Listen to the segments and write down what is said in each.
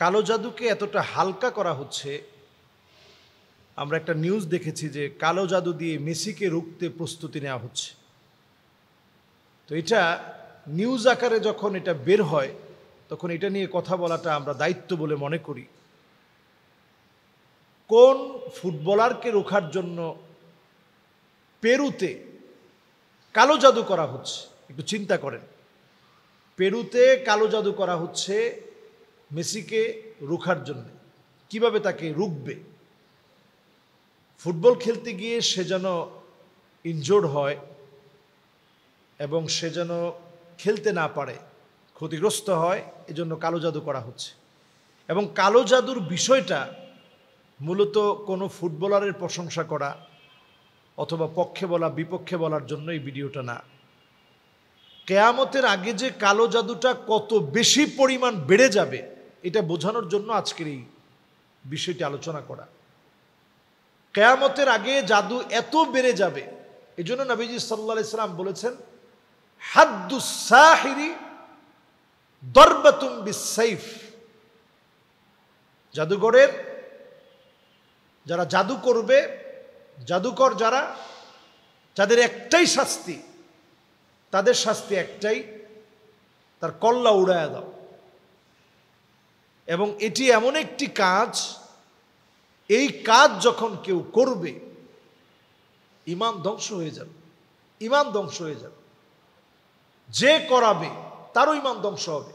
কালো জাদুকে এতটা হালকা করা হচ্ছে। আমরা একটা নিউজ দেখেছি যে কালো জাদু দিয়ে মেসিকে রুখতে প্রস্তুতি নেওয়া হচ্ছে। তো এটা নিউজ আকারে যখন এটা বের হয় তখন এটা নিয়ে কথা বলাটা আমরা দায়িত্ব বলে মনে করি। কোন ফুটবলারকে রোখার জন্য পেরুতে কালো জাদু করা হচ্ছে, একটু চিন্তা করেন। পেরুতে কালো জাদু করা হচ্ছে মেসিকে রোখার জন্য। কিভাবে তাকে রুখবে? ফুটবল খেলতে গিয়ে সে যেন ইনজোর্ড হয় এবং সে যেন খেলতে না পারে, ক্ষতিগ্রস্ত হয়, এজন্য কালো জাদু করা হচ্ছে। এবং কালো জাদুর বিষয়টা মূলত কোনো ফুটবলারের প্রশংসা করা অথবা পক্ষে বলা বিপক্ষে বলার জন্য এই ভিডিওটা না। কেয়ামতের আগে যে কালো জাদুটা কত বেশি পরিমাণ বেড়ে যাবে এটা বোঝানোর জন্য আজকের এই বিষয়টি আলোচনা করা। কেয়ামতের আগে জাদু এত বেড়ে যাবে, এই জন্য নবীজি সাল্লাল্লাহু আলাইহি সাল্লাম বলেছেন, হাদ্দুস সাহিরি দরবাতুম বিসাইফ। জাদুঘরের যারা জাদু করবে, জাদুকর যারা, যাদের একটাই শাস্তি, তাদের শাস্তি একটাই, তার কল্লা উড়ায়া দাও। এবং এটি এমন একটি কাজ, এই কাজ যখন কেউ করবে ঈমান ধ্বংস হয়ে যাবে, ঈমান ধ্বংস হয়ে যাবে। যে করাবে তারও ঈমান ধ্বংস হবে।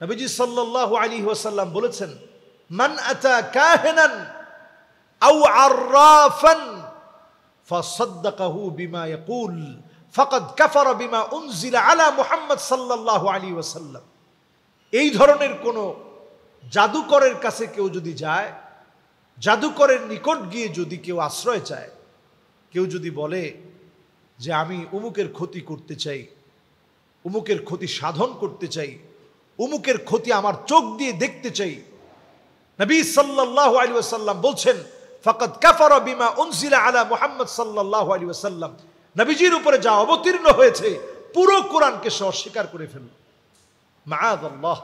নবীজি সাল্লাল্লাহু আলাইহি ওয়াসাল্লাম বলেছেন, মান আতা কাহিনান আও আররাফান ফাসাদ্দাকাহু বিমা ইয়াকুল ফাকাদ কাফারা বিমা উনজিলা আলা মুহাম্মদ সাল্লাল্লাহু আলাইহি ওয়াসাল্লাম। এই ধরনের কোন জাদুকরের কাছে কেউ যদি যায়, জাদুকরের নিকট গিয়ে যদি কেউ আশ্রয় চায়, কেউ যদি বলে যে আমি উমুকের ক্ষতি করতে চাই, উমুকের ক্ষতি সাধন করতে চাই, উমুকের ক্ষতি আমার চোখ দিয়ে দেখতে চাই, নবী সাল্লাল্লাহু আলাইহি ওয়াসাল্লাম বলছেন, ফাকাদ কাফারা বিমা উনজিলা আলা মুহাম্মদ সাল্লাল্লাহু আলাইহি ওয়াসাল্লাম। নবীজির উপরে যা অবতীর্ণ হয়েছে পুরো কোরআনকে সে অস্বীকার করে ফেলল। মাআযাল্লাহ।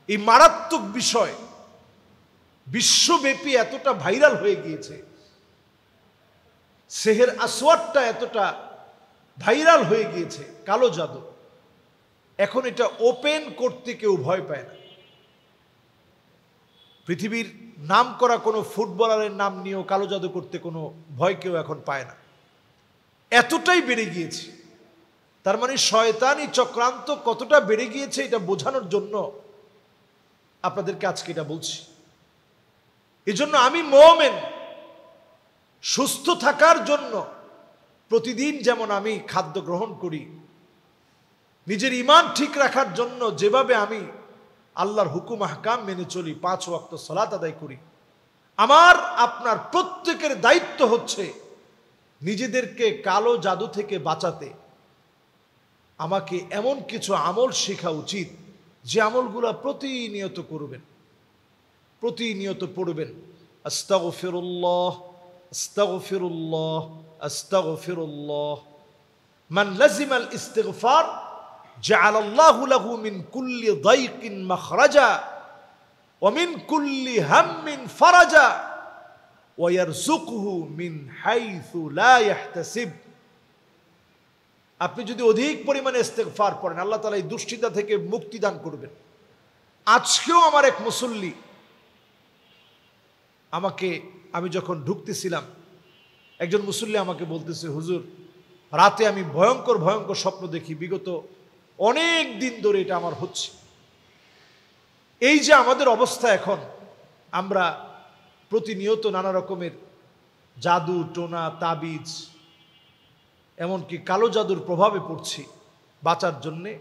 এই মারাত্মক বিষয় বিশ্বব্যাপী এতটা ভাইরাল হয়ে গিয়েছে, সেহের আসওয়াদটা এতটা ভাইরাল হয়ে গিয়েছে, কালো জাদু। এখন এটা ওপেন করতে কেউ ভয় পায় না। পৃথিবীর নাম করা কোনো ফুটবলারের নাম নিয়েও কালো জাদু করতে কোনো ভয় কেউ এখন পায় না, এতটাই বেড়ে গিয়েছে। তার মানে শয়তানি চক্রান্ত কতটা বেড়ে গিয়েছে এটা বোঝানোর জন্য আপনাদেরকে আজকে এটা বলছি। এজন্য আমি মুমিন, সুস্থ থাকার জন্য প্রতিদিন যেমন আমি খাদ্য গ্রহণ করি, নিজের ঈমান ঠিক রাখার জন্য যেভাবে আমি আল্লাহর হুকুম আহকাম মেনে চলি, 5 ওয়াক্ত সালাত আদায় করি, আমার আপনার প্রত্যেকের দায়িত্ব হচ্ছে নিজেদেরকে কালো জাদু থেকে বাঁচাতে আমাকে এমন কিছু আমল শেখা উচিত যে আমলগুলো প্রতিনিয়ত করবেন, প্রতিনিয়ত পড়বেন। আস্তাগফিরুল্লাহ আস্তাগফিরুল্লাহ আস্তাগফিরুল্লাহ। মান লাজিমাল ইস্তিগফার জাআলাল্লাহু লাহু মিন কুল্লি দাইকিন মাখরাজা ওয়া মিন কুল্লি হাম্মিন ফারাজা ওয়া ইয়ারযুকুহু মিন হাইসু লা ইয়াহতাসিব। আপনি যদি অধিক পরিমাণে ইস্তিগফার পড়েন, আল্লাহ তাআলা এই দুশ্চিন্তা থেকে মুক্তি দান করবেন। আজকেও আমার এক মুসল্লি আমি যখন ঢুকতেছিলাম, একজন মুসল্লি আমাকে বলতেছে, হুজুর রাতে আমি ভয়ঙ্কর ভয়ঙ্কর স্বপ্ন দেখি, বিগত অনেক দিন ধরে এটা আমার হচ্ছে। এই যে আমাদের অবস্থা এখন, আমরা প্রতিনিয়ত নানা রকমের জাদু টোনা তাবিজ এমনকি কালো জাদুর প্রভাবে পড়ছি। বাঁচার জন্যে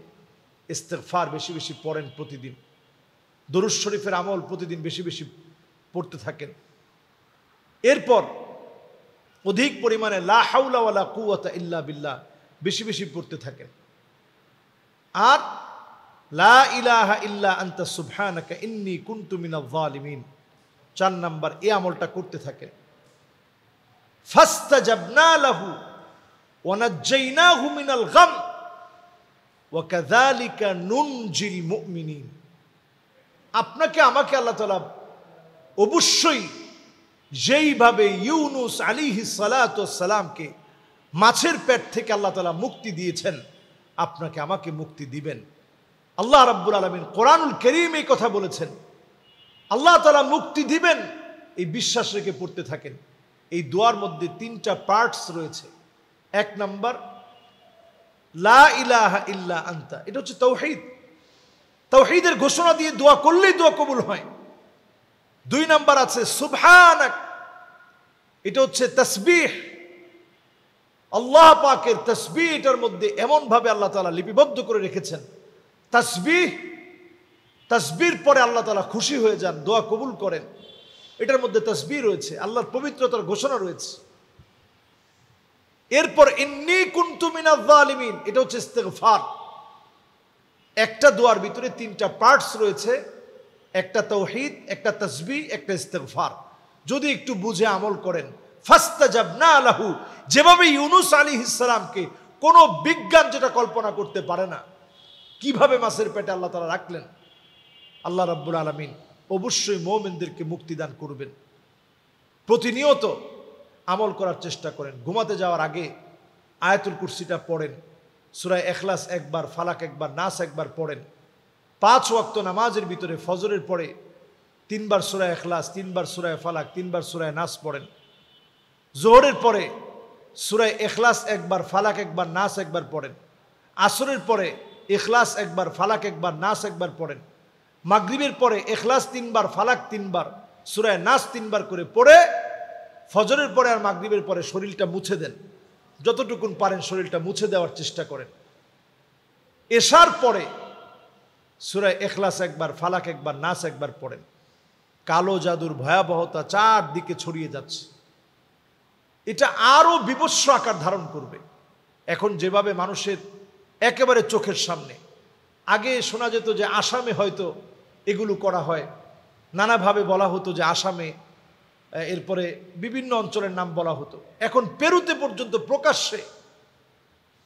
ইস্তিগফার বেশি বেশি পড়েন, প্রতিদিন দরুদ শরীফের আমল প্রতিদিন বেশি বেশি পড়তে থাকেন। এরপর অধিক পরিমাণে লা হাওলা ওয়ালা কুওয়াতা ইল্লা বিল্লাহ বেশি বেশি পড়তে থাকেন। আর লা ইলাহা ইল্লা আনতা সুবহানাকা ইন্নী কুনতু মিনাজ জালিমিন 4 নাম্বার এই আমলটা করতে থাকেন। ফাস্তাজাবনা লাহু ওয়া নাজ্জাইনাহু মিনাল গাম ওয়া কাযালিকা নুনজিল মুমিনিন। আপনাকে আমাকে আল্লাহ তাআলা অবশ্যই যেইভাবে ইউনুস আলাইহিস সালাতু ওয়াস সালামকে মাছের পেট থেকে আল্লাহ তাআলা মুক্তি দিয়েছেন, আপনাকে আমাকে মুক্তি দিবেন। আল্লাহ রাব্বুল আলামিন কোরআনুল কারীম এই কথা বলেছেন। আল্লাহ তাআলা মুক্তি দিবেন, এই বিশ্বাস রেখে পড়তে থাকেন। এই দোয়ার মধ্যে 3টা পার্টস রয়েছে। 1 নাম্বার লা ইলাহা ইল্লা আনতা, এটা হচ্ছে তাওহীদ। তাওহীদের ঘোষণা দিয়ে দোয়া করলেই দোয়া কবুল হয়। 2 নাম্বার আছে সুবহানাক, এটা হচ্ছে তাসবিহ। আল্লাহ পাকের তাসবিহ এটার মধ্যে এমন ভাবে আল্লাহ তাআলা লিপিবদ্ধ করে রেখেছেন। তাসবিহর পরে আল্লাহ তাআলা খুশি হয়ে যান, দোয়া কবুল করেন। এটার মধ্যে তাসবিহ রয়েছে, আল্লাহর পবিত্রতার ঘোষণা রয়েছে। এরপর ইন্নী কুনতু মিনাজ জালিমিন, এটা হচ্ছে ইস্তিগফার। একটা দোয়ার ভিতরে 3টা পার্টস রয়েছে, একটা তাওহীদ, একটা তাসবিহ, একটা ইস্তিগফার। যদি একটু বুঝে আমল করেন, ফাস্তাজাবনা লাহু, যেভাবে ইউনুস আলাইহিস সালামকে কোনো বিজ্ঞান যেটা কল্পনা করতে পারে না, কিভাবে মাছের পেটে আল্লাহ তাআলা রাখলেন, আল্লাহ রাব্বুল আলামিন অবশ্যই মুমিনদেরকে মুক্তি দান করবেন। প্রতিনিয়ত আমল করার চেষ্টা করেন। ঘুমাতে যাওয়ার আগে আয়াতুল কুরসিটা পড়েন, সূরা ইখলাস একবার, ফালাক একবার, নাস একবার পড়েন। 5 ওয়াক্ত নামাজের ভিতরে ফজরের পরে 3 বার সূরা ইখলাস, 3 বার সূরা ফালাক, 3 বার সূরা নাস পড়েন। যোহরের পরে সূরা ইখলাস একবার, ফালাক একবার, নাস একবার পড়েন। আসরের পরে ইখলাস একবার, ফালাক একবার, নাস একবার পড়েন। মাগরিবের পরে ইখলাস 3 বার, ফালাক 3 বার, সূরা নাস 3 বার করে পড়ে ফজরের পরে আর মাগরিবের পরে শরীরটা মুছে দেন। যতটুকুন পারেন শরীরটা মুছে দেওয়ার চেষ্টা করেন। এশার পরে সূরা ইখলাস একবার, ফালাক একবার, নাস একবার পড়েন। কালো জাদুর ভয়াবহতা চারদিকে ছড়িয়ে যাচ্ছে, এটা আরো বিভৎস আকার ধারণ করবে। এখন যেভাবে মানুষের একেবারে চোখের সামনে, আগে শোনা যেত যে আসামে হয়তো এগুলো করা হয়, নানাভাবে বলা হতো যে আসামে, এরপরে বিভিন্ন অঞ্চলের নাম বলা হতো। এখন পেরুতে পর্যন্ত প্রকাশ্যে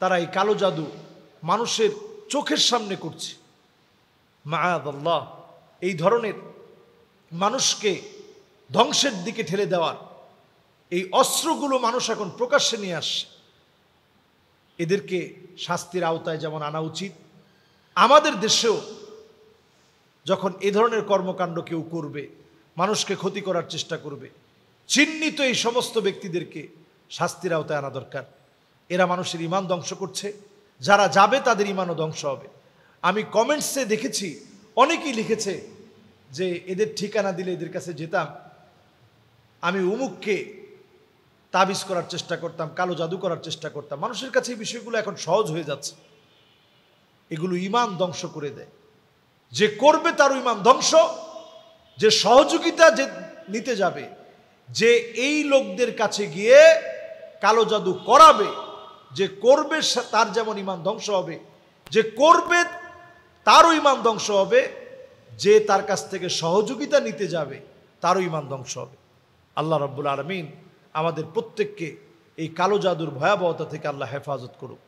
তারা এই কালো জাদু মানুষের চোখের সামনে করছে। মাআযাল্লাহ, এই ধরনের মানুষকে ধ্বংসের দিকে ঠেলে দেওয়ার এই অস্ত্রগুলো মানুষ এখন প্রকাশ্যে নিয়ে আসছে। এদেরকে শাস্তির আওতায় যেমন আনা উচিত, আমাদের দেশেও যখন এ ধরনের কর্মকাণ্ড কেউ করবে, মানুষকে ক্ষতি করার চেষ্টা করবে, চিহ্নিত এই সমস্ত ব্যক্তিদেরকে শাস্তির আওতায় আনা দরকার। এরা মানুষের ঈমান ধ্বংস করছে, যারা যাবে তাদের ঈমানও ধ্বংস হবে। আমি কমেন্টসে দেখেছি অনেকেই লিখেছে যে এদের ঠিকানা দিলে এদের কাছে যেতাম, আমি উমুককে তাবিজ করার চেষ্টা করতাম, কালো জাদু করার চেষ্টা করতাম। মানুষের কাছে এই বিষয়গুলো এখন সহজ হয়ে যাচ্ছে। এগুলো ঈমান ধ্বংস করে দেয়। যে করবে তারও ঈমান ধ্বংস, যে সহযোগিতা যে নিতে যাবে, যে এই লোকদের কাছে গিয়ে কালো জাদু করাবে, যে করবে তার যেমন ঈমান ধ্বংস হবে, যে করবে তারও ঈমান ধ্বংস হবে, যে তার কাছ থেকে সহযোগিতা নিতে যাবে তারও ঈমান ধ্বংস হবে। আল্লাহ রাব্বুল আলামিন আমাদের প্রত্যেককে এই কালো জাদুর ভয়াবহতা থেকে আল্লাহ হেফাজত করুক।